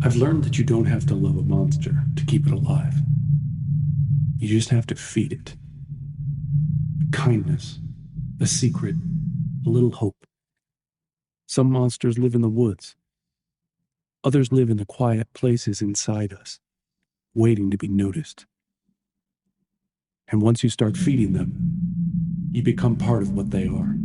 I've learned that you don't have to love a monster to keep it alive. You just have to feed it. Kindness, a secret, a little hope. Some monsters live in the woods. Others live in the quiet places inside us, waiting to be noticed. And once you start feeding them, you become part of what they are.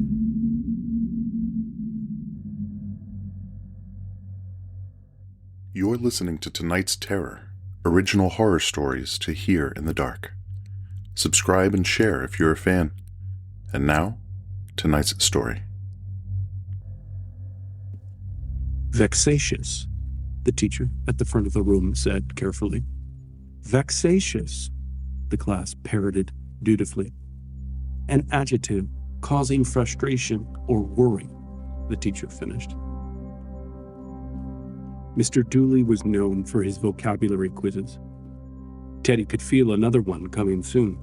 You're listening to tonight's Terror, original horror stories to hear in the dark. Subscribe and share if you're a fan. And now, tonight's story. Vexatious, the teacher at the front of the room said carefully. Vexatious, the class parroted dutifully. An adjective causing frustration or worry, the teacher finished. Mr. Dooley was known for his vocabulary quizzes. Teddy could feel another one coming soon.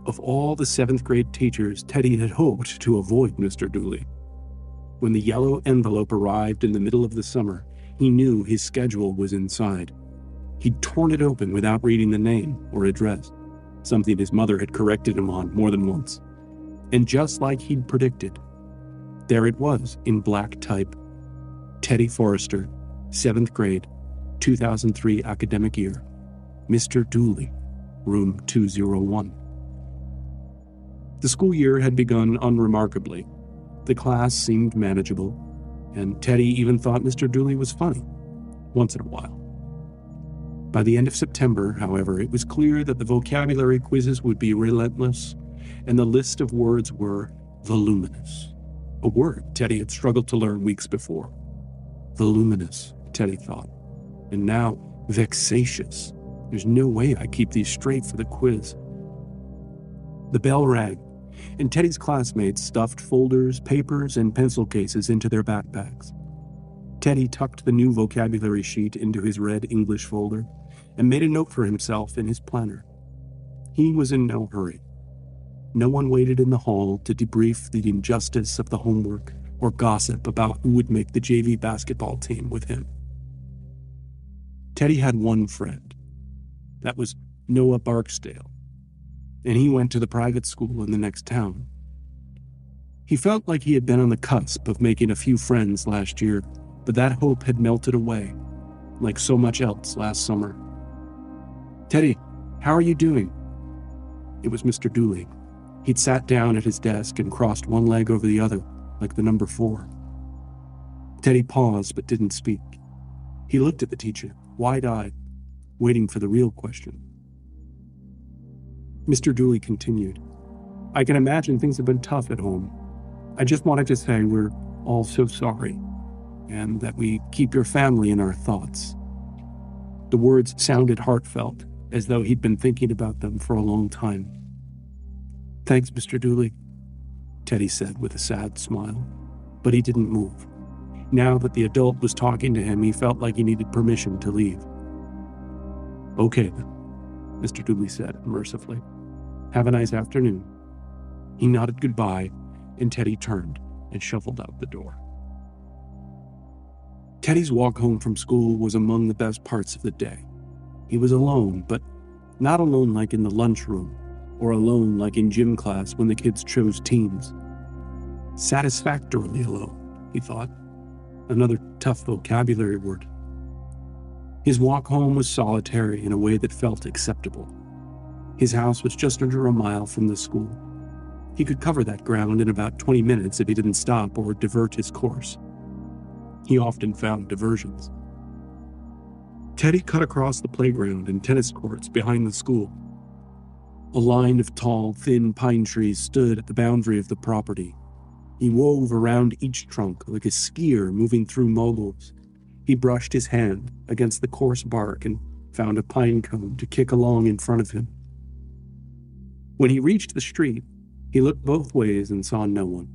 Of all the 7th grade teachers, Teddy had hoped to avoid Mr. Dooley. When the yellow envelope arrived in the middle of the summer, he knew his schedule was inside. He'd torn it open without reading the name or address, something his mother had corrected him on more than once. And just like he'd predicted, there it was in black type. Teddy Forrester, 7th grade, 2003 academic year. Mr. Dooley, room 201. The school year had begun unremarkably. The class seemed manageable, and Teddy even thought Mr. Dooley was funny, once in a while. By the end of September, however, it was clear that the vocabulary quizzes would be relentless, and the list of words were voluminous, a word Teddy had struggled to learn weeks before. Voluminous, Teddy thought, and now vexatious. There's no way I keep these straight for the quiz. The bell rang, and Teddy's classmates stuffed folders, papers, and pencil cases into their backpacks. Teddy tucked the new vocabulary sheet into his red English folder and made a note for himself in his planner. He was in no hurry. No one waited in the hall to debrief the injustice of the homework or gossip about who would make the JV basketball team with him. Teddy had one friend. That was Noah Barksdale, and he went to the private school in the next town. He felt like he had been on the cusp of making a few friends last year, but that hope had melted away, like so much else last summer. "Teddy, how are you doing?" It was Mr. Dooley. He'd sat down at his desk and crossed one leg over the other, like the number 4. Teddy paused but didn't speak. He looked at the teacher, wide-eyed, waiting for the real question. Mr. Dooley continued, "I can imagine things have been tough at home. I just wanted to say we're all so sorry, and that we keep your family in our thoughts." The words sounded heartfelt, as though he'd been thinking about them for a long time. "Thanks, Mr. Dooley," Teddy said with a sad smile, but he didn't move. Now that the adult was talking to him, he felt like he needed permission to leave. "Okay, then," Mr. Dooley said mercifully. "Have a nice afternoon." He nodded goodbye, and Teddy turned and shuffled out the door. Teddy's walk home from school was among the best parts of the day. He was alone, but not alone like in the lunchroom, or alone like in gym class when the kids chose teams. Satisfactorily alone, he thought. Another tough vocabulary word. His walk home was solitary in a way that felt acceptable. His house was just under a mile from the school. He could cover that ground in about 20 minutes if he didn't stop or divert his course. He often found diversions. Teddy cut across the playground and tennis courts behind the school. A line of tall, thin pine trees stood at the boundary of the property. He wove around each trunk like a skier moving through moguls. He brushed his hand against the coarse bark and found a pine cone to kick along in front of him. When he reached the street, he looked both ways and saw no one.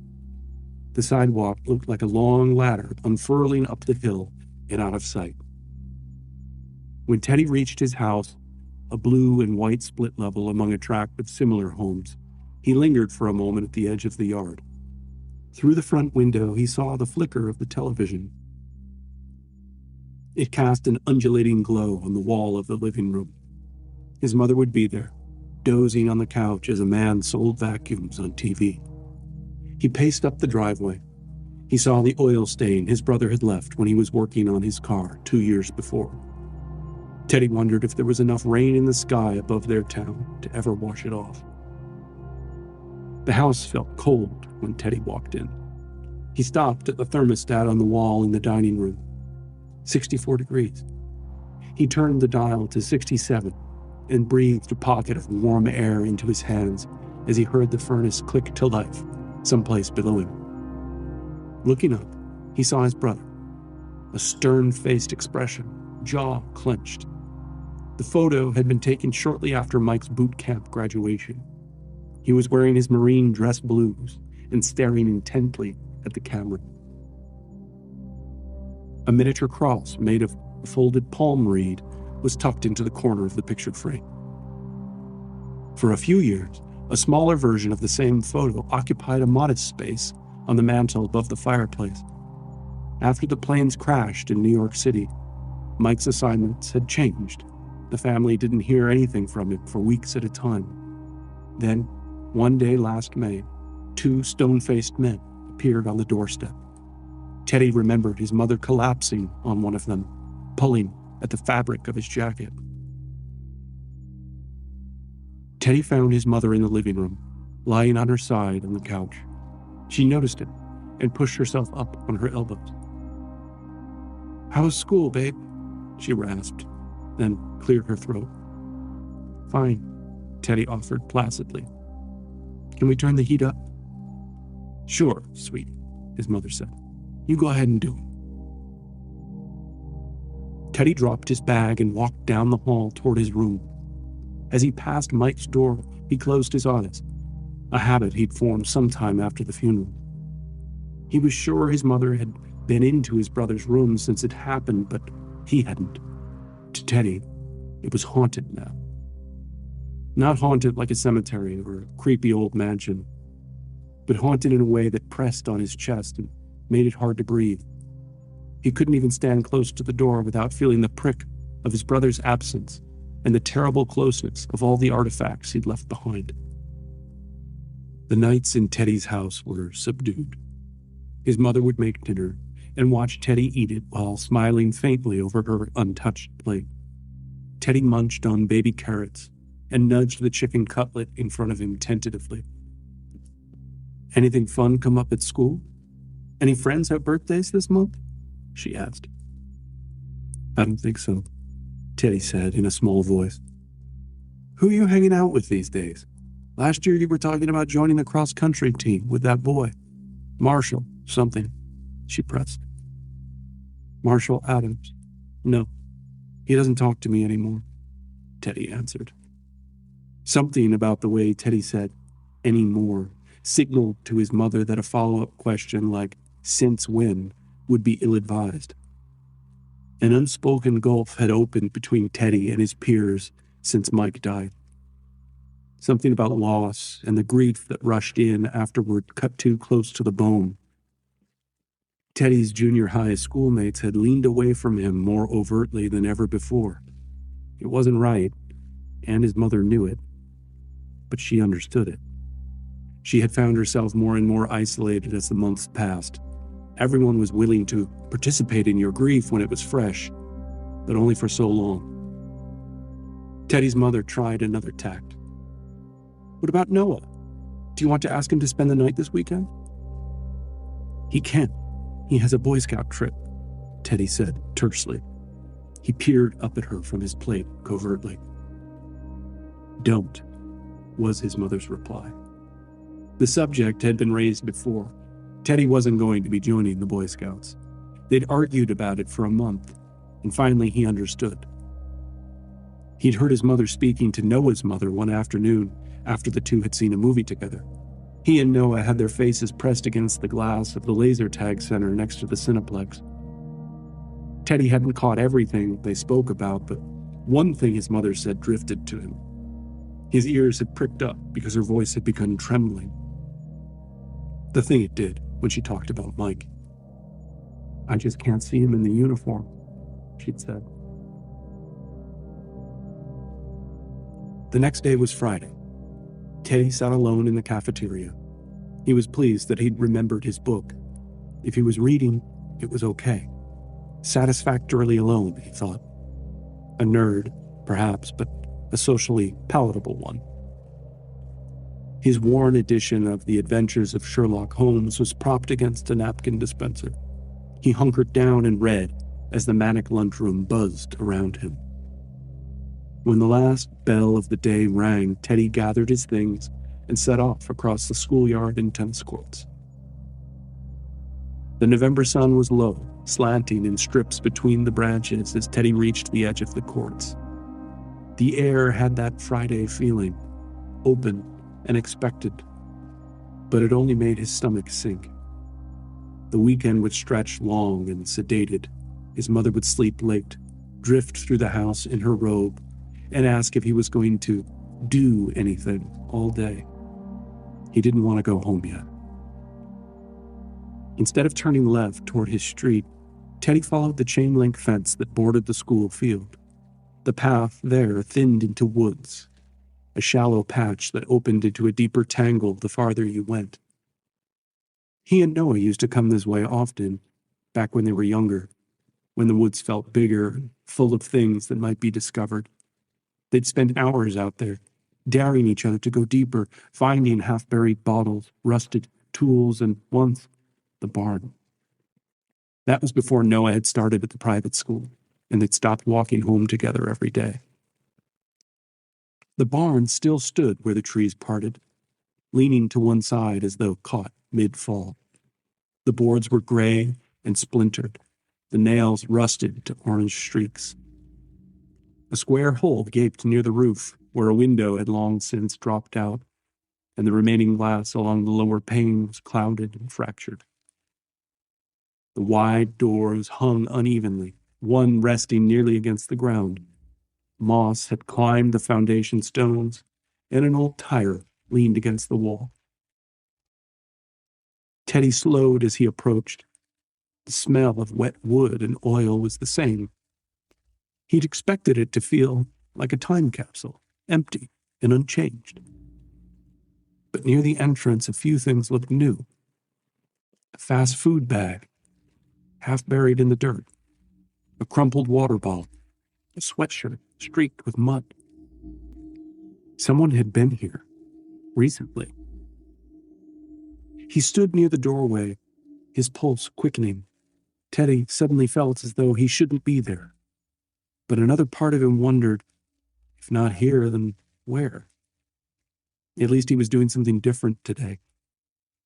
The sidewalk looked like a long ladder unfurling up the hill and out of sight. When Teddy reached his house, a blue and white split level among a tract of similar homes, he lingered for a moment at the edge of the yard. Through the front window, he saw the flicker of the television. It cast an undulating glow on the wall of the living room. His mother would be there, dozing on the couch as a man sold vacuums on TV. He paced up the driveway. He saw the oil stain his brother had left when he was working on his car 2 years before. Teddy wondered if there was enough rain in the sky above their town to ever wash it off. The house felt cold when Teddy walked in. He stopped at the thermostat on the wall in the dining room. 64 degrees. He turned the dial to 67 and breathed a pocket of warm air into his hands as he heard the furnace click to life someplace below him. Looking up, he saw his brother, a stern-faced expression, jaw clenched. The photo had been taken shortly after Mike's boot camp graduation. He was wearing his Marine dress blues and staring intently at the camera. A miniature cross made of a folded palm reed was tucked into the corner of the picture frame. For a few years, a smaller version of the same photo occupied a modest space on the mantel above the fireplace. After the planes crashed in New York City, Mike's assignments had changed. The family didn't hear anything from him for weeks at a time. Then, one day last May, 2 stone-faced men appeared on the doorstep. Teddy remembered his mother collapsing on one of them, pulling at the fabric of his jacket. Teddy found his mother in the living room, lying on her side on the couch. She noticed him and pushed herself up on her elbows. "How's school, babe?" she rasped, then cleared her throat. "Fine," Teddy offered placidly. "Can we turn the heat up?" "Sure, sweetie," his mother said. "You go ahead and do it." Teddy dropped his bag and walked down the hall toward his room. As he passed Mike's door, he closed his eyes, a habit he'd formed sometime after the funeral. He was sure his mother had been into his brother's room since it happened, but he hadn't. To Teddy, it was haunted now. Not haunted like a cemetery or a creepy old mansion, but haunted in a way that pressed on his chest and made it hard to breathe. He couldn't even stand close to the door without feeling the prick of his brother's absence and the terrible closeness of all the artifacts he'd left behind. The nights in Teddy's house were subdued. His mother would make dinner and watch Teddy eat it while smiling faintly over her untouched plate. Teddy munched on baby carrots and nudged the chicken cutlet in front of him tentatively. "Anything fun come up at school? Any friends have birthdays this month?" she asked. "I don't think so," Teddy said in a small voice. "Who are you hanging out with these days? Last year you were talking about joining the cross-country team with that boy. Marshall, something," she pressed. "Marshall Adams. No, he doesn't talk to me anymore," Teddy answered. Something about the way Teddy said "anymore" signaled to his mother that a follow-up question like "since when" would be ill-advised. An unspoken gulf had opened between Teddy and his peers since Mike died. Something about loss and the grief that rushed in afterward cut too close to the bone. Teddy's junior high schoolmates had leaned away from him more overtly than ever before. It wasn't right, and his mother knew it, but she understood it. She had found herself more and more isolated as the months passed. Everyone was willing to participate in your grief when it was fresh, but only for so long. Teddy's mother tried another tact. "What about Noah? Do you want to ask him to spend the night this weekend?" "He can't. He has a Boy Scout trip," Teddy said tersely. He peered up at her from his plate covertly. "Don't," was his mother's reply. The subject had been raised before. Teddy wasn't going to be joining the Boy Scouts. They'd argued about it for a month, and finally he understood. He'd heard his mother speaking to Noah's mother one afternoon after the two had seen a movie together. He and Noah had their faces pressed against the glass of the laser tag center next to the Cineplex. Teddy hadn't caught everything they spoke about, but one thing his mother said drifted to him. His ears had pricked up because her voice had begun trembling. The thing it did when she talked about Mike. "I just can't see him in the uniform. she'd said. The next day was Friday. Teddy sat alone in the cafeteria. He was pleased that he'd remembered his book. If he was reading, it was okay. Satisfactorily alone, he thought. A nerd, perhaps, but a socially palatable one. His worn edition of The Adventures of Sherlock Holmes was propped against a napkin dispenser. He hunkered down and read as the manic lunchroom buzzed around him. When the last bell of the day rang, Teddy gathered his things and set off across the schoolyard and tennis courts. The November sun was low, slanting in strips between the branches as Teddy reached the edge of the courts. The air had that Friday feeling, open and expected, but it only made his stomach sink. The weekend would stretch long and sedated. His mother would sleep late, drift through the house in her robe, and ask if he was going to do anything all day. He didn't want to go home yet. Instead of turning left toward his street, Teddy followed the chain-link fence that bordered the school field. The path there thinned into woods, a shallow patch that opened into a deeper tangle the farther you went. He and Noah used to come this way often, back when they were younger, when the woods felt bigger and full of things that might be discovered. They'd spend hours out there, daring each other to go deeper, finding half-buried bottles, rusted tools, and once, the barn. That was before Noah had started at the private school, and they'd stopped walking home together every day. The barn still stood where the trees parted, leaning to one side as though caught mid-fall. The boards were gray and splintered, the nails rusted to orange streaks. A square hole gaped near the roof, where a window had long since dropped out, and the remaining glass along the lower pane was clouded and fractured. The wide doors hung unevenly, one resting nearly against the ground. Moss had climbed the foundation stones, and an old tire leaned against the wall. Teddy slowed as he approached. The smell of wet wood and oil was the same. He'd expected it to feel like a time capsule, empty and unchanged. But near the entrance, a few things looked new. A fast food bag, half buried in the dirt, a crumpled water bottle, a sweatshirt streaked with mud. Someone had been here, recently. He stood near the doorway, his pulse quickening. Teddy suddenly felt as though he shouldn't be there. But another part of him wondered, if not here, then where? At least he was doing something different today.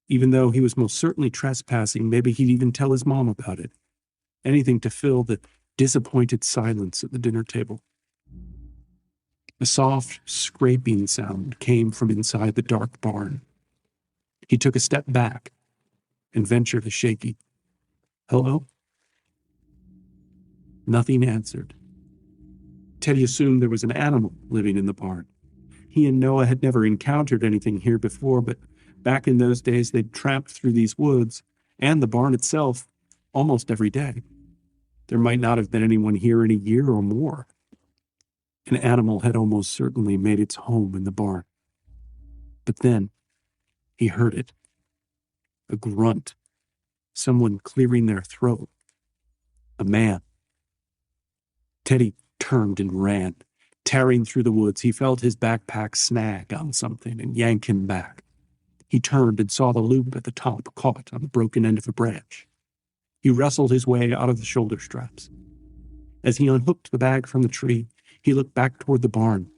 Even though he was most certainly trespassing, maybe he'd even tell his mom about it. Anything to fill the disappointed silence at the dinner table. A soft, scraping sound came from inside the dark barn. He took a step back and ventured a shaky, "Hello?" Nothing answered. Teddy assumed there was an animal living in the barn. He and Noah had never encountered anything here before, but back in those days they'd tramped through these woods and the barn itself almost every day. There might not have been anyone here in a year or more. An animal had almost certainly made its home in the barn. But then he heard it. A grunt. Someone clearing their throat. A man. Teddy turned and ran. Tearing through the woods, he felt his backpack snag on something and yank him back. He turned and saw the loop at the top caught on the broken end of a branch. He wrestled his way out of the shoulder straps. As he unhooked the bag from the tree, he looked back toward the barn.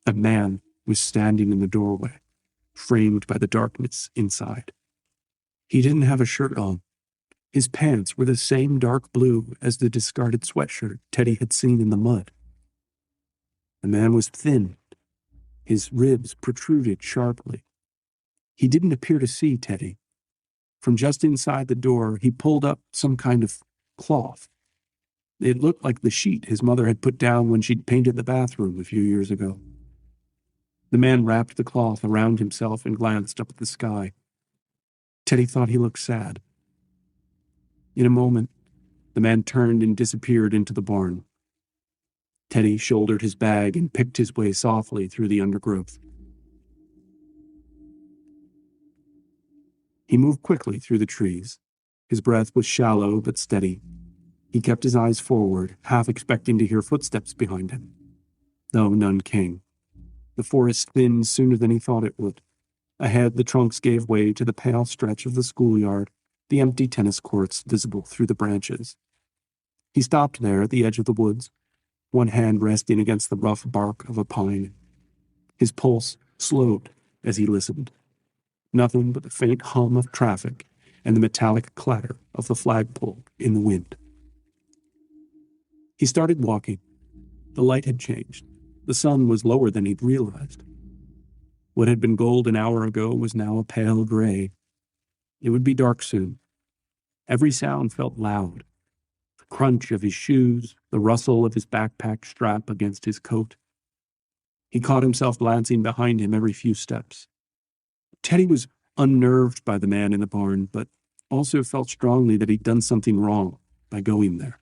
A man was standing in the doorway, framed by the darkness inside. He didn't have a shirt on. His pants were the same dark blue as the discarded sweatshirt Teddy had seen in the mud. The man was thin. His ribs protruded sharply. He didn't appear to see Teddy. From just inside the door, he pulled up some kind of cloth. It looked like the sheet his mother had put down when she'd painted the bathroom a few years ago. The man wrapped the cloth around himself and glanced up at the sky. Teddy thought he looked sad. In a moment, The man turned and disappeared into the barn. Teddy shouldered his bag and picked his way softly through the undergrowth. He moved quickly through the trees. His breath was shallow but steady. He kept his eyes forward, half expecting to hear footsteps behind him, though none came. The forest thinned sooner than he thought it would. Ahead, the trunks gave way to the pale stretch of the schoolyard, the empty tennis courts visible through the branches. He stopped there at the edge of the woods, one hand resting against the rough bark of a pine. His pulse slowed as he listened. Nothing but the faint hum of traffic and the metallic clatter of the flagpole in the wind. He started walking. The light had changed. The sun was lower than he'd realized. What had been gold an hour ago was now a pale gray. It would be dark soon. Every sound felt loud. The crunch of his shoes, the rustle of his backpack strap against his coat. He caught himself glancing behind him every few steps. Teddy was unnerved by the man in the barn, but also felt strongly that he'd done something wrong by going there.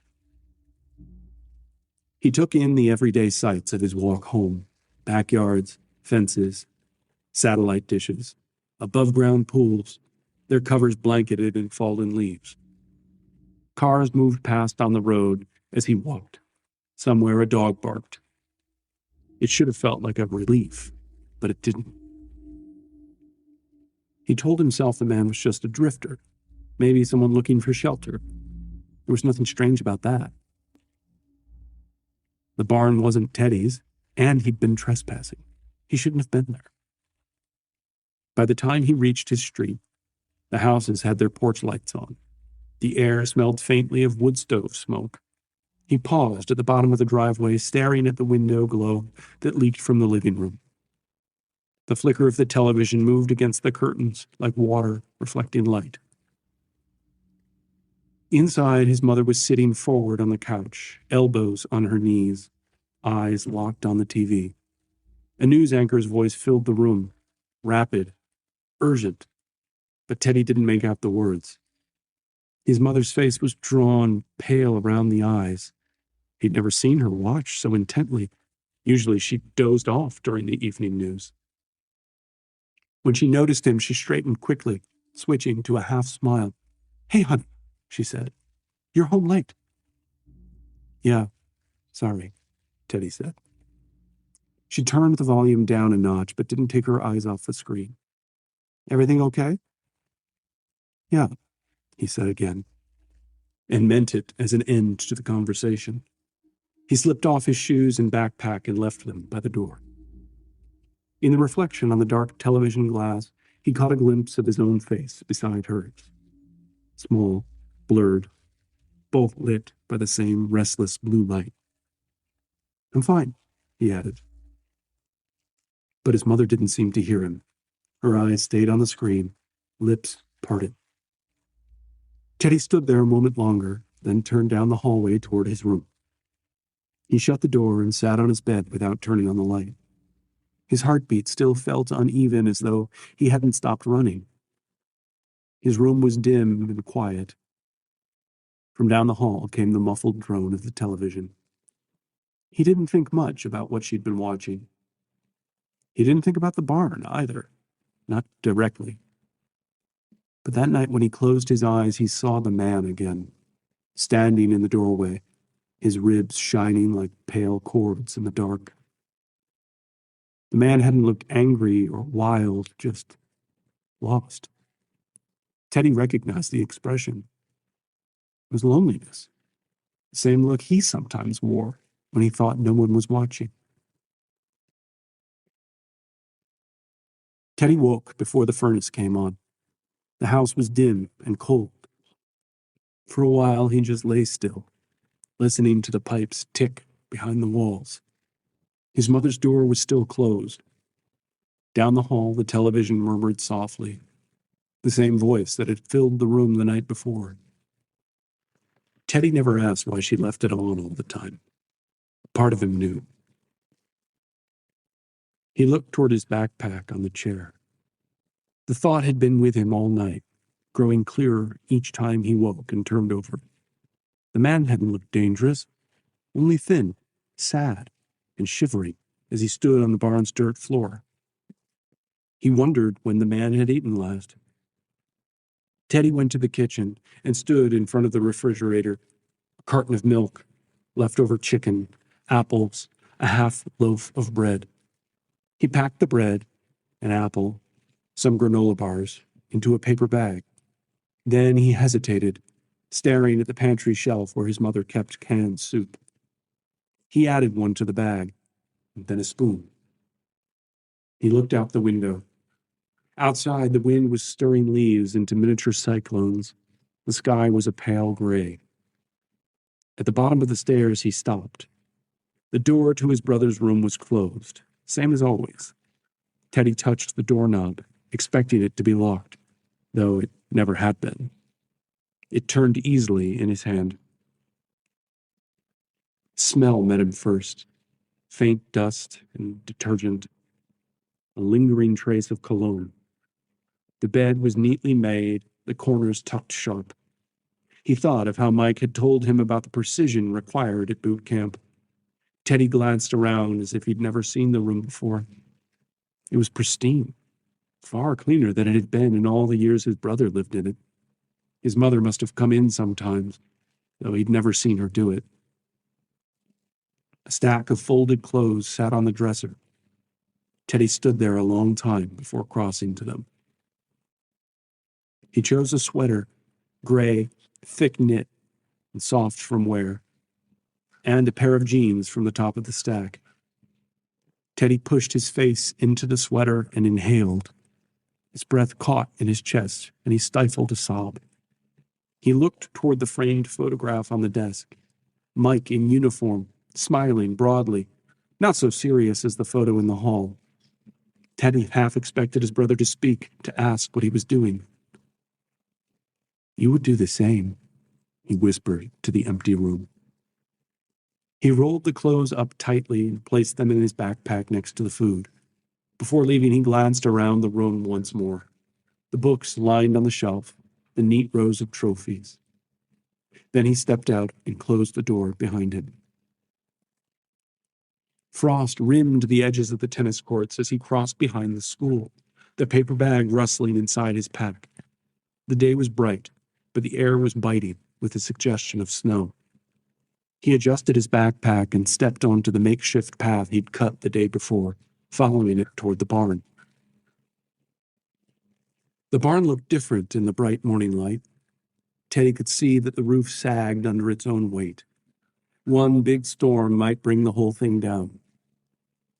He took in the everyday sights of his walk home: backyards, fences, satellite dishes, above-ground pools, their covers blanketed in fallen leaves. Cars moved past on the road as he walked. Somewhere a dog barked. It should have felt like a relief, but it didn't. He told himself the man was just a drifter, maybe someone looking for shelter. There was nothing strange about that. The barn wasn't Teddy's, and he'd been trespassing. He shouldn't have been there. By the time he reached his street, the houses had their porch lights on. The air smelled faintly of wood stove smoke. He paused at the bottom of the driveway, staring at the window glow that leaked from the living room. The flicker of the television moved against the curtains like water reflecting light. Inside, his mother was sitting forward on the couch, elbows on her knees, eyes locked on the TV. A news anchor's voice filled the room, rapid, urgent, but Teddy didn't make out the words. His mother's face was drawn, pale around the eyes. He'd never seen her watch so intently. Usually she dozed off during the evening news. When she noticed him, she straightened quickly, switching to a half smile. "Hey, honey," she said. "You're home late." "Yeah, sorry," Teddy said. She turned the volume down a notch, but didn't take her eyes off the screen. "Everything okay?" "Yeah," he said again, and meant it as an end to the conversation. He slipped off his shoes and backpack and left them by the door. In the reflection on the dark television glass, he caught a glimpse of his own face beside hers. Small, blurred, both lit by the same restless blue light. "I'm fine," he added. But his mother didn't seem to hear him. Her eyes stayed on the screen, lips parted. Teddy stood there a moment longer, then turned down the hallway toward his room. He shut the door and sat on his bed without turning on the light. His heartbeat still felt uneven, as though he hadn't stopped running. His room was dim and quiet. From down the hall came the muffled drone of the television. He didn't think much about what she'd been watching. He didn't think about the barn either, not directly. But that night when he closed his eyes, he saw the man again, standing in the doorway, his ribs shining like pale cords in the dark. The man hadn't looked angry or wild, just lost. Teddy recognized the expression. It was loneliness, the same look he sometimes wore when he thought no one was watching. Teddy woke before the furnace came on. The house was dim and cold. For a while, he just lay still, listening to the pipes tick behind the walls. His mother's door was still closed. Down the hall, the television murmured softly, the same voice that had filled the room the night before. Teddy never asked why she left it on all the time. Part of him knew. He looked toward his backpack on the chair. The thought had been with him all night, growing clearer each time he woke and turned over. The man hadn't looked dangerous, only thin, sad, and shivering as he stood on the barn's dirt floor. He wondered when the man had eaten last. Teddy went to the kitchen and stood in front of the refrigerator. A carton of milk, leftover chicken, apples, a half loaf of bread. He packed the bread, an apple, some granola bars, into a paper bag. Then he hesitated, staring at the pantry shelf where his mother kept canned soup. He added one to the bag, and then a spoon. He looked out the window. Outside, the wind was stirring leaves into miniature cyclones. The sky was a pale gray. At the bottom of the stairs, he stopped. The door to his brother's room was closed, same as always. Teddy touched the doorknob, expecting it to be locked, though it never had been. It turned easily in his hand. Smell met him first. Faint dust and detergent. A lingering trace of cologne. The bed was neatly made, the corners tucked sharp. He thought of how Mike had told him about the precision required at boot camp. Teddy glanced around as if he'd never seen the room before. It was pristine, far cleaner than it had been in all the years his brother lived in it. His mother must have come in sometimes, though he'd never seen her do it. A stack of folded clothes sat on the dresser. Teddy stood there a long time before crossing to them. He chose a sweater, gray, thick knit, and soft from wear, and a pair of jeans from the top of the stack. Teddy pushed his face into the sweater and inhaled. His breath caught in his chest, and he stifled a sob. He looked toward the framed photograph on the desk. Mike in uniform, smiling broadly, not so serious as the photo in the hall. Teddy half expected his brother to speak, to ask what he was doing. "You would do the same," he whispered to the empty room. He rolled the clothes up tightly and placed them in his backpack next to the food. Before leaving, he glanced around the room once more. The books lined on the shelf, the neat rows of trophies. Then he stepped out and closed the door behind him. Frost rimmed the edges of the tennis courts as he crossed behind the school, the paper bag rustling inside his pack. The day was bright, but the air was biting with a suggestion of snow. He adjusted his backpack and stepped onto the makeshift path he'd cut the day before, following it toward the barn. The barn looked different in the bright morning light. Teddy could see that the roof sagged under its own weight. One big storm might bring the whole thing down.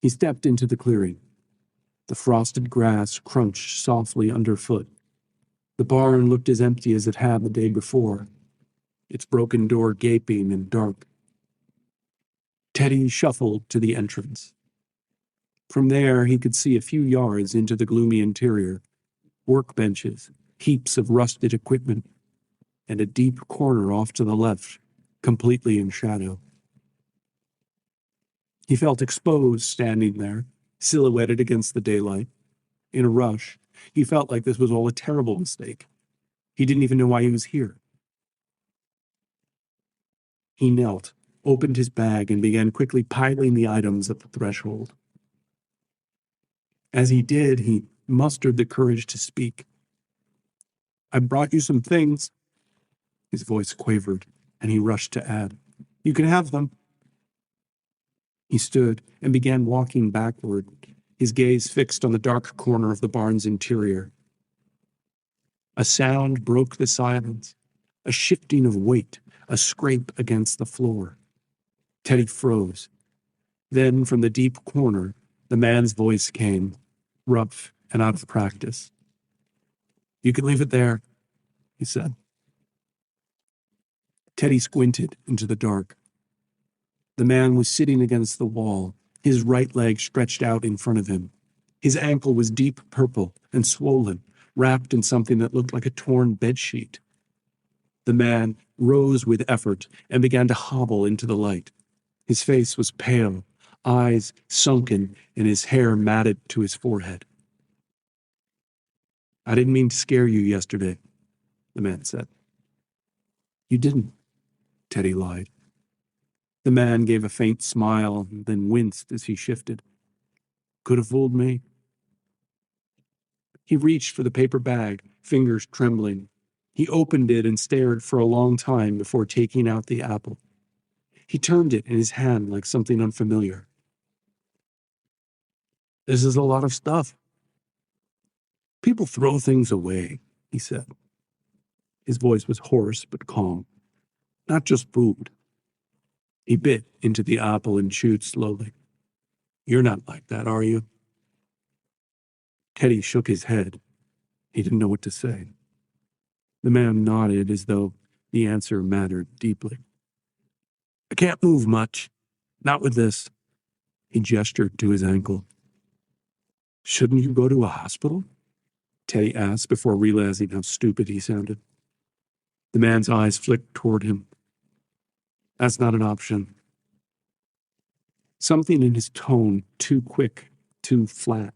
He stepped into the clearing. The frosted grass crunched softly underfoot. The barn looked as empty as it had the day before, its broken door gaping and dark. Teddy shuffled to the entrance. From there, he could see a few yards into the gloomy interior, workbenches, heaps of rusted equipment, and a deep corner off to the left, completely in shadow. He felt exposed standing there, silhouetted against the daylight. In a rush, he felt like this was all a terrible mistake. He didn't even know why he was here. He knelt, opened his bag, and began quickly piling the items at the threshold. As he did, he mustered the courage to speak. "I brought you some things." His voice quavered, and he rushed to add, "You can have them." He stood and began walking backward, his gaze fixed on the dark corner of the barn's interior. A sound broke the silence, a shifting of weight, a scrape against the floor. Teddy froze. Then, from the deep corner, the man's voice came, rough and out of practice. "You can leave it there," he said. Teddy squinted into the dark. The man was sitting against the wall, his right leg stretched out in front of him. His ankle was deep purple and swollen, wrapped in something that looked like a torn bedsheet. The man rose with effort and began to hobble into the light. His face was pale, eyes sunken, and his hair matted to his forehead. "I didn't mean to scare you yesterday," the man said. "You didn't." Teddy lied. The man gave a faint smile, then winced as he shifted. Could have fooled me. He reached for the paper bag, fingers trembling. He opened it and stared for a long time before taking out the apple. He turned it in his hand like something unfamiliar. This is a lot of stuff. People throw things away, he said. His voice was hoarse but calm. Not just food. He bit into the apple and chewed slowly. You're not like that, are you? Teddy shook his head. He didn't know what to say. The man nodded as though the answer mattered deeply. I can't move much. Not with this. He gestured to his ankle. Shouldn't you go to a hospital? Teddy asked before realizing how stupid he sounded. The man's eyes flicked toward him. That's not an option. Something in his tone, too quick, too flat,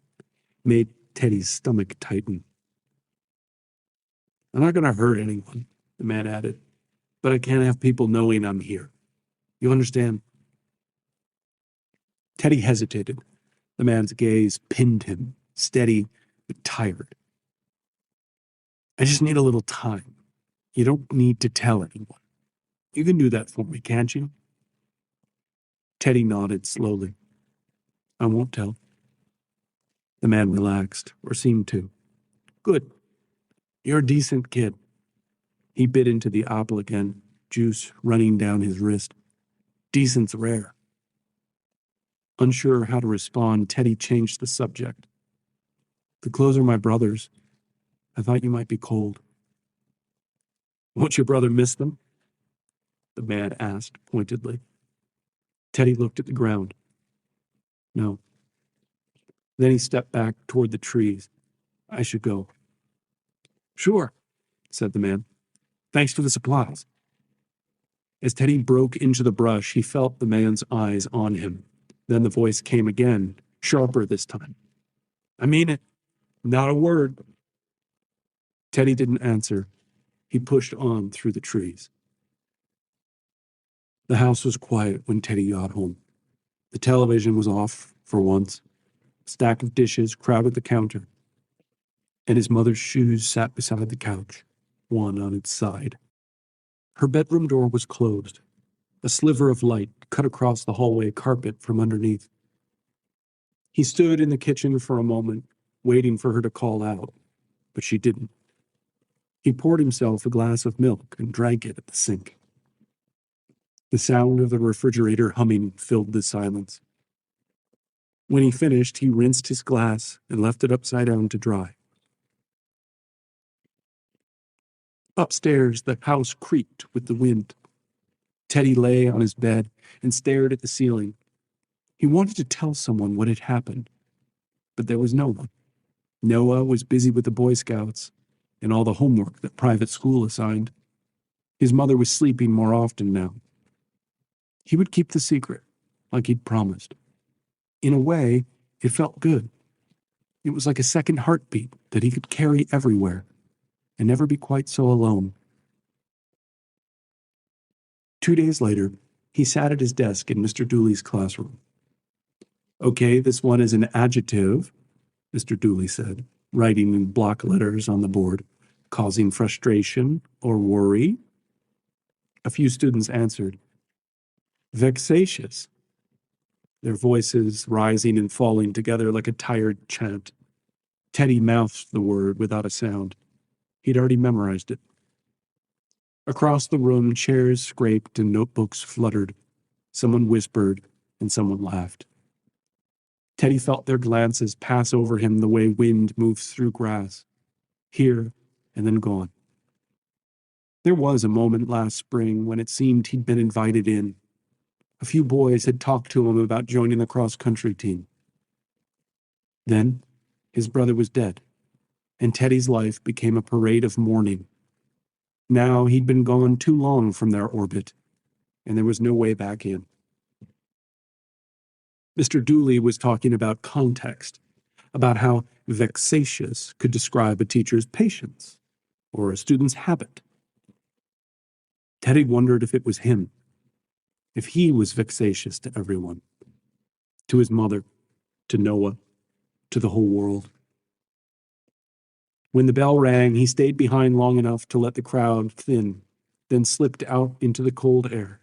made Teddy's stomach tighten. I'm not going to hurt anyone, the man added, but I can't have people knowing I'm here. You understand? Teddy hesitated. The man's gaze pinned him, steady but tired. I just need a little time. You don't need to tell anyone. You can do that for me, can't you? Teddy nodded slowly. I won't tell. The man relaxed, or seemed to. Good. You're a decent kid. He bit into the apple again, juice running down his wrist. Decent's rare. Unsure how to respond, Teddy changed the subject. The clothes are my brother's. I thought you might be cold. Won't your brother miss them? The man asked pointedly. Teddy looked at the ground. No. Then he stepped back toward the trees. I should go. Sure, said the man. Thanks for the supplies. As Teddy broke into the brush, he felt the man's eyes on him. Then the voice came again, sharper this time. I mean it. Not a word. Teddy didn't answer. He pushed on through the trees. The house was quiet when Teddy got home. The television was off for once. A stack of dishes crowded the counter, and his mother's shoes sat beside the couch, one on its side. Her bedroom door was closed. A sliver of light cut across the hallway carpet from underneath. He stood in the kitchen for a moment, waiting for her to call out, but she didn't. He poured himself a glass of milk and drank it at the sink. The sound of the refrigerator humming filled the silence. When he finished, he rinsed his glass and left it upside down to dry. Upstairs, the house creaked with the wind. Teddy lay on his bed and stared at the ceiling. He wanted to tell someone what had happened, but there was no one. Noah was busy with the Boy Scouts and all the homework that private school assigned. His mother was sleeping more often now. He would keep the secret, like he'd promised. In a way, it felt good. It was like a second heartbeat that he could carry everywhere and never be quite so alone. 2 days later, he sat at his desk in Mr. Dooley's classroom. Okay, this one is an adjective, Mr. Dooley said, writing in block letters on the board, causing frustration or worry. A few students answered, vexatious, their voices rising and falling together like a tired chant. Teddy mouthed the word without a sound. He'd already memorized it. Across the room, chairs scraped and notebooks fluttered. Someone whispered and someone laughed. Teddy felt their glances pass over him the way wind moves through grass, here and then gone. There was a moment last spring when it seemed he'd been invited in. A few boys had talked to him about joining the cross-country team. Then, his brother was dead, and Teddy's life became a parade of mourning. Now he'd been gone too long from their orbit, and there was no way back in. Mr. Dooley was talking about context, about how vexatious could describe a teacher's patience or a student's habit. Teddy wondered if it was him, if he was vexatious to everyone, to his mother, to Noah, to the whole world. When the bell rang, he stayed behind long enough to let the crowd thin, then slipped out into the cold air.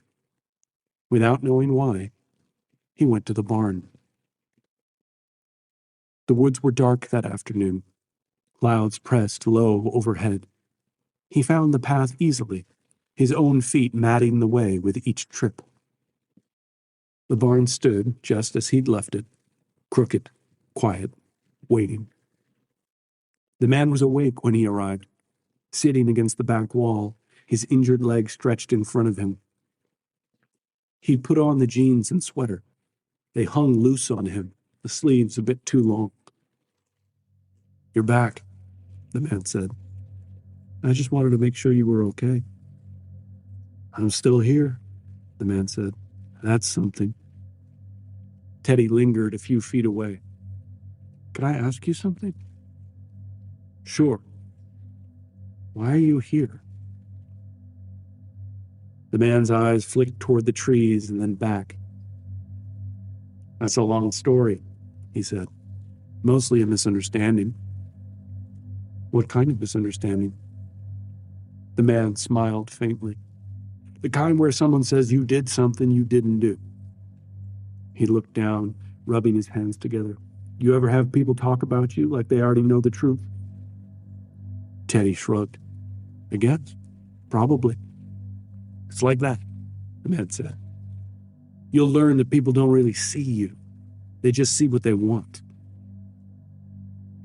Without knowing why, he went to the barn. The woods were dark that afternoon. Clouds pressed low overhead. He found the path easily, his own feet matting the way with each trip. The barn stood just as he'd left it, crooked, quiet, waiting. The man was awake when he arrived, sitting against the back wall, his injured leg stretched in front of him. He'd put on the jeans and sweater. They hung loose on him, the sleeves a bit too long. "You're back," the man said. "I just wanted to make sure you were okay." "I'm still here," the man said. "That's something." Teddy lingered a few feet away. "Could I ask you something?" "Sure." "Why are you here?" The man's eyes flicked toward the trees and then back. "That's a long story," he said. "Mostly a misunderstanding." "What kind of misunderstanding?" The man smiled faintly. "The kind where someone says you did something you didn't do." He looked down, rubbing his hands together. "You ever have people talk about you like they already know the truth?" Teddy shrugged. "I guess. Probably." "It's like that," the man said. "You'll learn that people don't really see you. They just see what they want."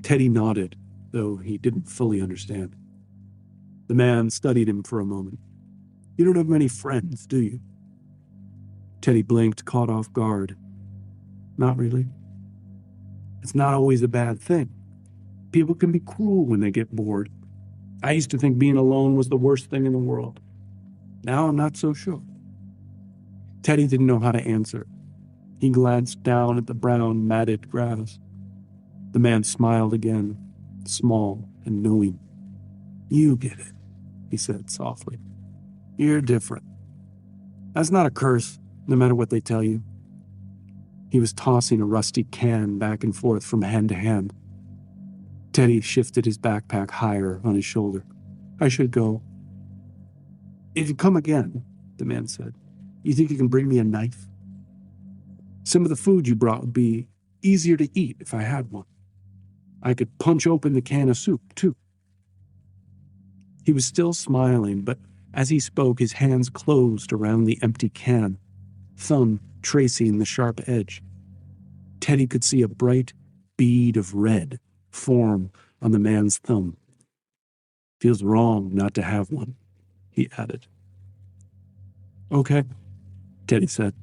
Teddy nodded, though he didn't fully understand. The man studied him for a moment. "You don't have many friends, do you?" Teddy blinked, caught off guard. "Not really." "It's not always a bad thing. People can be cruel when they get bored. I used to think being alone was the worst thing in the world. Now I'm not so sure." Teddy didn't know how to answer. He glanced down at the brown, matted grass. The man smiled again, small and knowing. "You get it," he said softly. "You're different. That's not a curse, no matter what they tell you." He was tossing a rusty can back and forth from hand to hand. Teddy shifted his backpack higher on his shoulder. "I should go." "If you come again," the man said, "you think you can bring me a knife? Some of the food you brought would be easier to eat if I had one. I could punch open the can of soup, too." He was still smiling, but as he spoke, his hands closed around the empty can, thumb tracing the sharp edge. Teddy could see a bright bead of red form on the man's thumb. "Feels wrong not to have one," he added. "Okay," Teddy said.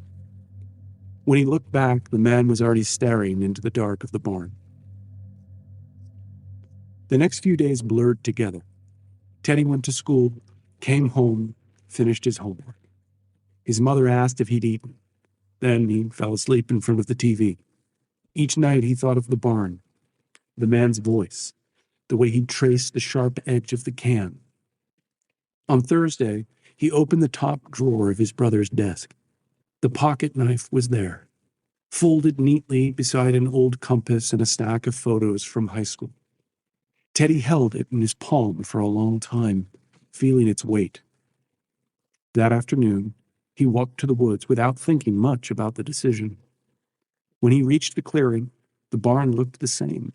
When he looked back, the man was already staring into the dark of the barn. The next few days blurred together. Teddy went to school, came home, finished his homework. His mother asked if he'd eaten. Then he fell asleep in front of the TV. Each night he thought of the barn, the man's voice, the way he'd traced the sharp edge of the can. On Thursday, he opened the top drawer of his brother's desk. The pocket knife was there, folded neatly beside an old compass and a stack of photos from high school. Teddy held it in his palm for a long time, feeling its weight. That afternoon, he walked to the woods without thinking much about the decision. When he reached the clearing, the barn looked the same,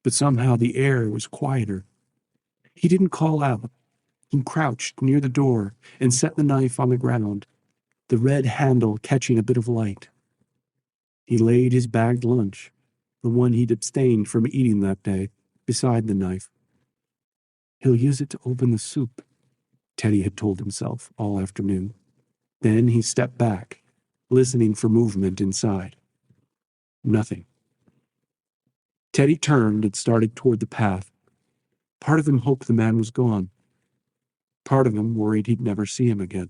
but somehow the air was quieter. He didn't call out. He crouched near the door and set the knife on the ground, the red handle catching a bit of light. He laid his bagged lunch, the one he'd abstained from eating that day, beside the knife. He'll use it to open the soup, Teddy had told himself all afternoon. Then he stepped back, listening for movement inside. Nothing. Teddy turned and started toward the path. Part of him hoped the man was gone. Part of him worried he'd never see him again.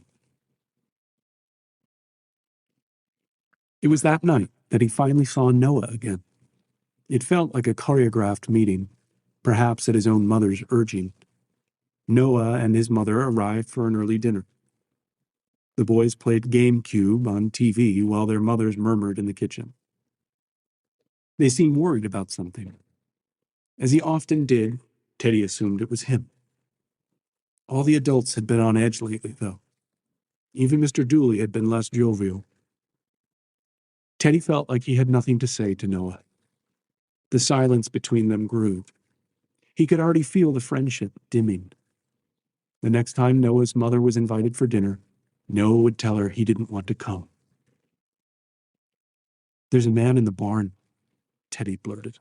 It was that night that he finally saw Noah again. It felt like a choreographed meeting, perhaps at his own mother's urging. Noah and his mother arrived for an early dinner. The boys played GameCube on TV while their mothers murmured in the kitchen. They seemed worried about something. As he often did, Teddy assumed it was him. All the adults had been on edge lately, though. Even Mr. Dooley had been less jovial. Teddy felt like he had nothing to say to Noah. The silence between them grew. He could already feel the friendship dimming. The next time Noah's mother was invited for dinner, Noah would tell her he didn't want to come. "There's a man in the barn," Teddy blurted.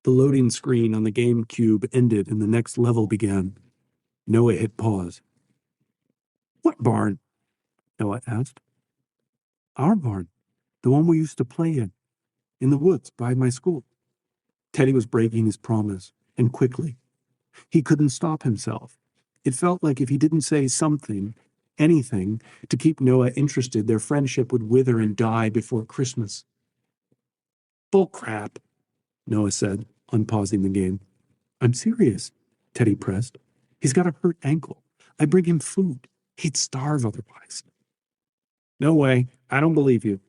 The loading screen on the GameCube ended and the next level began. Noah hit pause. "What barn?" Noah asked. "Our barn. The one we used to play in the woods by my school." Teddy was breaking his promise, and quickly. He couldn't stop himself. It felt like if he didn't say something, anything, to keep Noah interested, their friendship would wither and die before Christmas. "Bull crap," Noah said, unpausing the game. "I'm serious," Teddy pressed. "He's got a hurt ankle. I bring him food. He'd starve otherwise." "No way. I don't believe you,"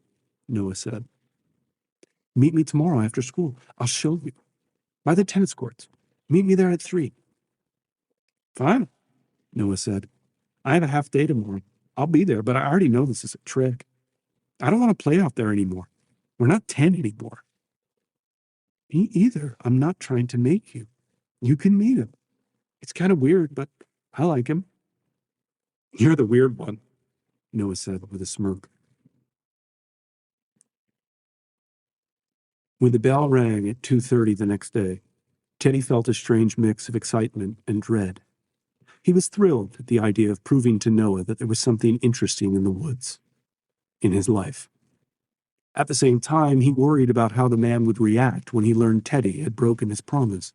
Noah said. "Meet me tomorrow after school. I'll show you. By the tennis courts. Meet me there at 3. "Fine," Noah said. "I have a half day tomorrow. I'll be there, but I already know this is a trick. I don't want to play out there anymore. We're not 10 anymore." "Me either. I'm not trying to make you. You can meet him. It's kind of weird, but I like him." "You're the weird one," Noah said with a smirk. When the bell rang at 2:30 the next day, Teddy felt a strange mix of excitement and dread. He was thrilled at the idea of proving to Noah that there was something interesting in the woods, in his life. At the same time, he worried about how the man would react when he learned Teddy had broken his promise.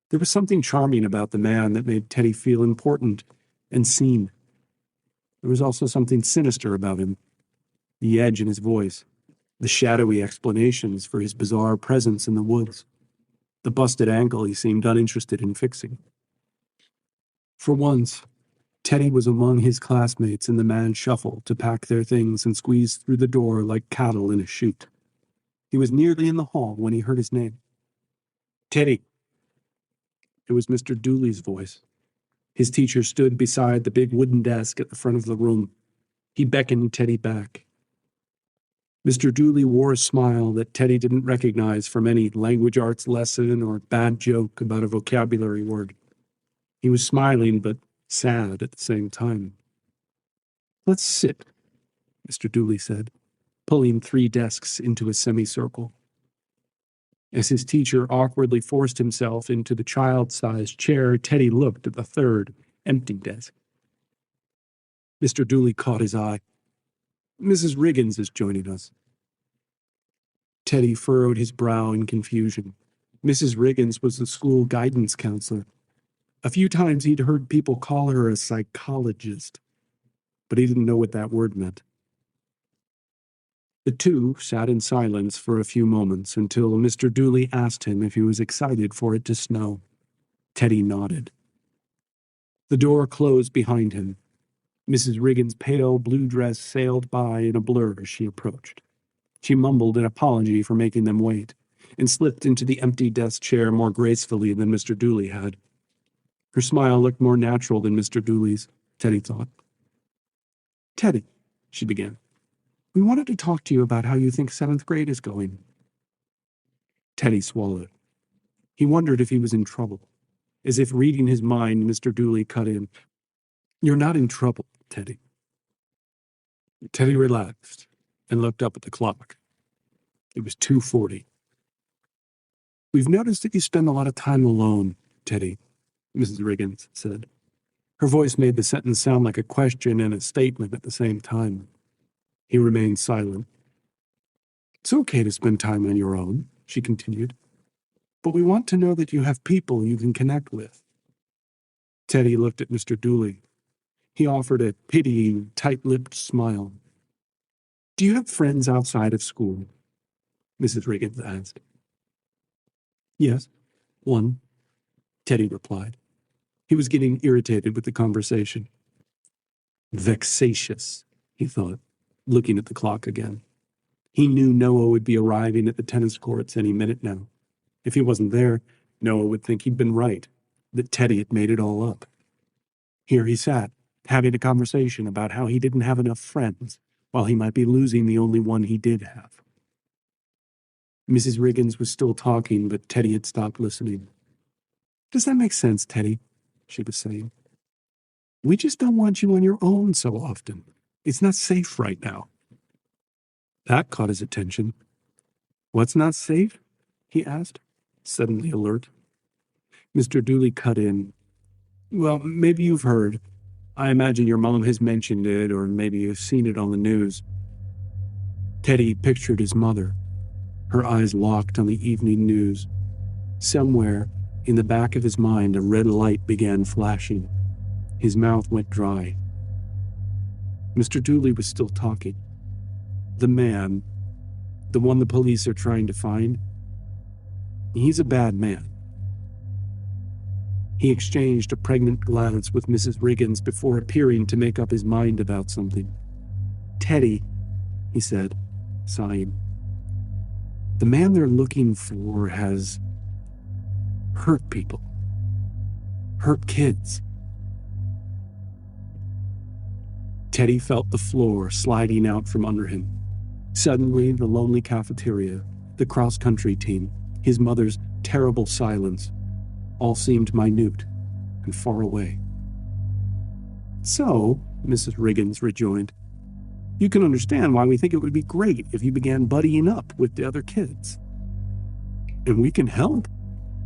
There was something charming about the man that made Teddy feel important and seen. There was also something sinister about him, the edge in his voice, the shadowy explanations for his bizarre presence in the woods, the busted ankle he seemed uninterested in fixing. For once, Teddy was among his classmates in the mad shuffle to pack their things and squeeze through the door like cattle in a chute. He was nearly in the hall when he heard his name. "Teddy." It was Mr. Dooley's voice. His teacher stood beside the big wooden desk at the front of the room. He beckoned Teddy back. Mr. Dooley wore a smile that Teddy didn't recognize from any language arts lesson or bad joke about a vocabulary word. He was smiling but sad at the same time. "Let's sit," Mr. Dooley said, pulling 3 desks into a semicircle. As his teacher awkwardly forced himself into the child-sized chair, Teddy looked at the 3rd, empty desk. Mr. Dooley caught his eye. "Mrs. Riggins is joining us." Teddy furrowed his brow in confusion. Mrs. Riggins was the school guidance counselor. A few times he'd heard people call her a psychologist, but he didn't know what that word meant. The two sat in silence for a few moments until Mr. Dooley asked him if he was excited for it to snow. Teddy nodded. The door closed behind him. Mrs. Riggins' pale blue dress sailed by in a blur as she approached. She mumbled an apology for making them wait, and slipped into the empty desk chair more gracefully than Mr. Dooley had. Her smile looked more natural than Mr. Dooley's, Teddy thought. "Teddy," she began, "we wanted to talk to you about how you think 7th grade is going." Teddy swallowed. He wondered if he was in trouble. As if reading his mind, Mr. Dooley cut in. "You're not in trouble, Teddy." Teddy relaxed and looked up at the clock. It was 2:40. "We've noticed that you spend a lot of time alone, Teddy," Mrs. Riggins said. Her voice made the sentence sound like a question and a statement at the same time. He remained silent. "It's okay to spend time on your own," she continued, "but we want to know that you have people you can connect with." Teddy looked at Mr. Dooley. He offered a pitying, tight-lipped smile. "Do you have friends outside of school?" Mrs. Riggins asked. "Yes, one," Teddy replied. He was getting irritated with the conversation. Vexatious, he thought, looking at the clock again. He knew Noah would be arriving at the tennis courts any minute now. If he wasn't there, Noah would think he'd been right, that Teddy had made it all up. Here he sat, having a conversation about how he didn't have enough friends, while he might be losing the only one he did have. Mrs. Riggins was still talking, but Teddy had stopped listening. "Does that make sense, Teddy?" she was saying. "We just don't want you on your own so often. It's not safe right now." That caught his attention. "What's not safe?" he asked, suddenly alert. Mr. Dooley cut in. "Well, maybe you've heard. I imagine your mom has mentioned it, or maybe you've seen it on the news." Teddy pictured his mother, her eyes locked on the evening news. Somewhere in the back of his mind, a red light began flashing. His mouth went dry. Mr. Dooley was still talking. "The man, the one the police are trying to find, he's a bad man." He exchanged a pregnant glance with Mrs. Riggins before appearing to make up his mind about something. "Teddy," he said, sighing, "the man they're looking for has hurt people. Hurt kids." Teddy felt the floor sliding out from under him. Suddenly, the lonely cafeteria, the cross-country team, his mother's terrible silence, all seemed minute and far away. "So," Mrs. Riggins rejoined, "you can understand why we think it would be great if you began buddying up with the other kids." "And we can help,"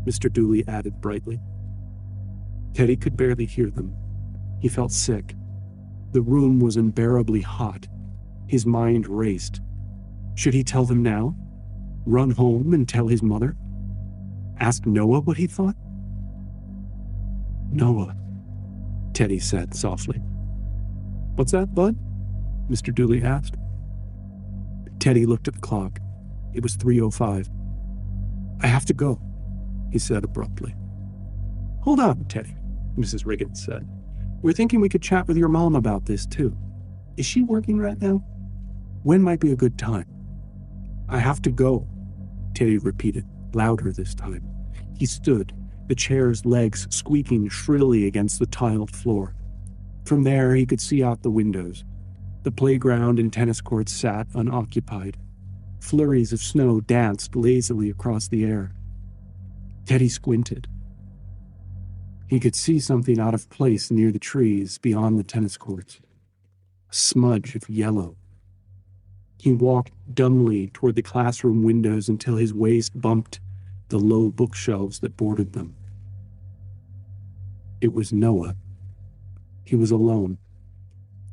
Mr. Dooley added brightly. Teddy could barely hear them. He felt sick. The room was unbearably hot. His mind raced. Should he tell them now? Run home and tell his mother? Ask Noah what he thought? "Noah," Teddy said softly. "What's that, Bud?" Mr. Dooley asked. Teddy looked at the clock. It was 3:05. "I have to go," he said abruptly. "Hold on, Teddy," Mrs. Riggins said. "We're thinking we could chat with your mom about this, too. Is she working right now? When might be a good time?" "I have to go," Teddy repeated, louder this time. He stood, the chair's legs squeaking shrilly against the tiled floor. From there, he could see out the windows. The playground and tennis courts sat unoccupied. Flurries of snow danced lazily across the air. Teddy squinted. He could see something out of place near the trees beyond the tennis courts. A smudge of yellow. He walked dumbly toward the classroom windows until his waist bumped the low bookshelves that bordered them. It was Noah. He was alone.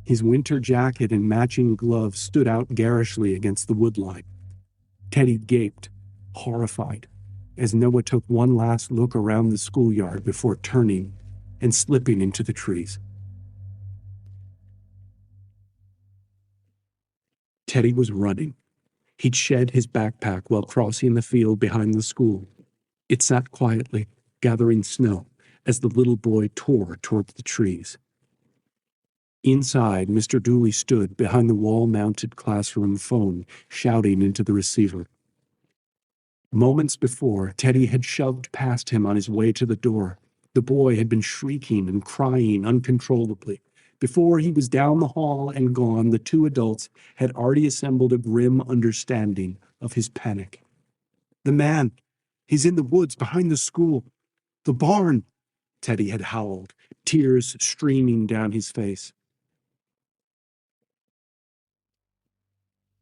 His winter jacket and matching gloves stood out garishly against the woodline. Teddy gaped, horrified, as Noah took one last look around the schoolyard before turning and slipping into the trees. Teddy was running. He'd shed his backpack while crossing the field behind the school. It sat quietly, gathering snow, as the little boy tore towards the trees. Inside, Mr. Dooley stood behind the wall-mounted classroom phone, shouting into the receiver. Moments before, Teddy had shoved past him on his way to the door. The boy had been shrieking and crying uncontrollably. Before he was down the hall and gone, the two adults had already assembled a grim understanding of his panic. "The man! He's in the woods behind the school! The barn!" Teddy had howled, tears streaming down his face.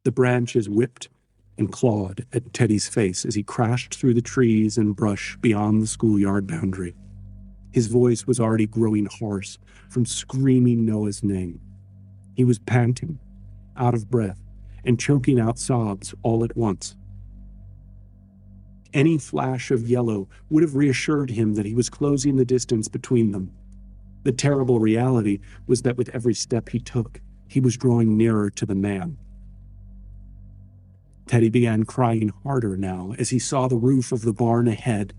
The branches whipped and clawed at Teddy's face as he crashed through the trees and brush beyond the schoolyard boundary. His voice was already growing hoarse from screaming Noah's name. He was panting, out of breath, and choking out sobs all at once. Any flash of yellow would have reassured him that he was closing the distance between them. The terrible reality was that with every step he took, he was drawing nearer to the man. Teddy began crying harder now as he saw the roof of the barn ahead,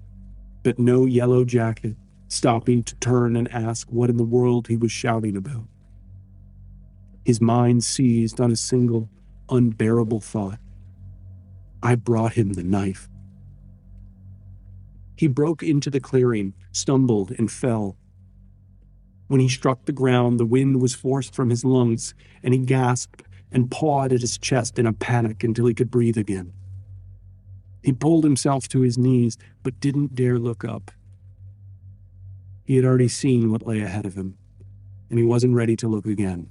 but no Yellow Jacket, stopping to turn and ask what in the world he was shouting about. His mind seized on a single, unbearable thought. I brought him the knife. He broke into the clearing, stumbled, and fell. When he struck the ground, the wind was forced from his lungs, and he gasped and pawed at his chest in a panic until he could breathe again. He pulled himself to his knees, but didn't dare look up. He had already seen what lay ahead of him, and he wasn't ready to look again.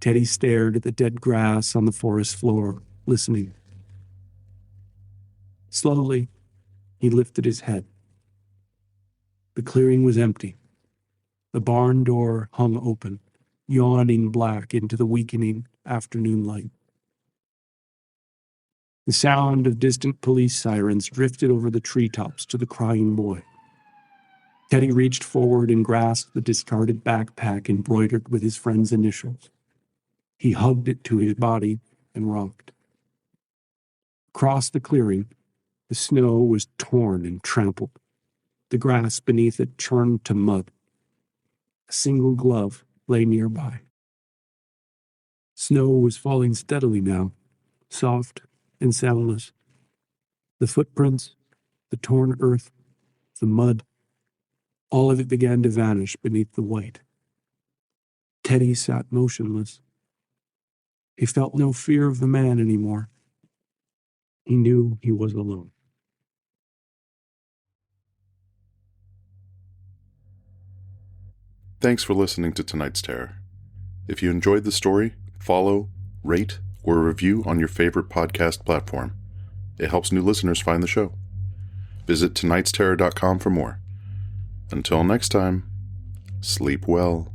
Teddy stared at the dead grass on the forest floor, listening. Slowly, he lifted his head. The clearing was empty. The barn door hung open, yawning black into the weakening afternoon light. The sound of distant police sirens drifted over the treetops to the crying boy. Teddy reached forward and grasped the discarded backpack embroidered with his friend's initials. He hugged it to his body and rocked. Across the clearing, the snow was torn and trampled. The grass beneath it churned to mud. A single glove lay nearby. Snow was falling steadily now, soft and soundless. The footprints, the torn earth, the mud, all of it began to vanish beneath the white. Teddy sat motionless. He felt no fear of the man anymore. He knew he was alone. Thanks for listening to tonight's Terror. If you enjoyed the story, follow, rate, or review on your favorite podcast platform. It helps new listeners find the show. Visit tonightsterror.com for more. Until next time, sleep well.